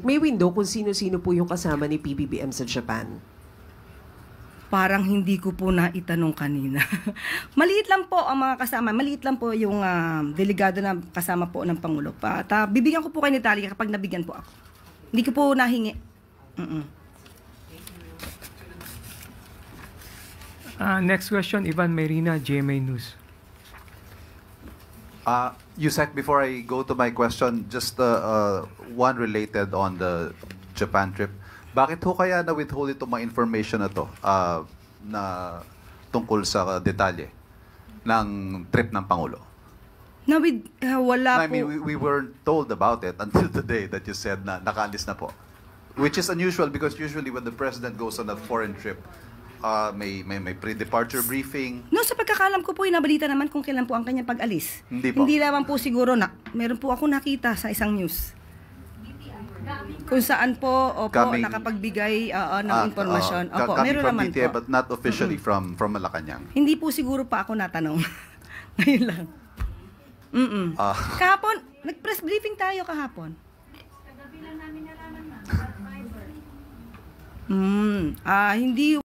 May window kung sino-sino po yung kasama ni PBBM sa Japan? Parang hindi ko po naitanong kanina. Maliit lang po ang mga kasama. Maliit lang po yung delegado na kasama po ng Pangulo. At bibigyan ko po kay Natalia kapag nabigyan po ako. Hindi ko po nahingi. Next question, Ivan Mayrina, GMA News. Yusek, before I go to my question, just one related on the Japan trip. Bakit ho kaya na-withhold itong mga information na to na tungkol sa detalye ng trip ng Pangulo? Wala I po. mean, we weren't told about it until today that you said na nakaalis na po. Which is unusual because usually when the President goes on a foreign trip, may pre-departure briefing. No, sa pagkakalam ko po, nabalita naman kung kailan po ang kanyang pag-alis. Hindi po. Hindi naman po siguro na, meron po ako nakita sa isang news. Kung saan po, nakapagbigay ng impormasyon. Opo, coming meron from naman DTI, po. but not officially from Malacanang. Hindi po siguro pa ako natanong. Ngayon lang. Kahapon, nag-press briefing tayo kahapon. Kagabi lang namin nalaman na. Hindi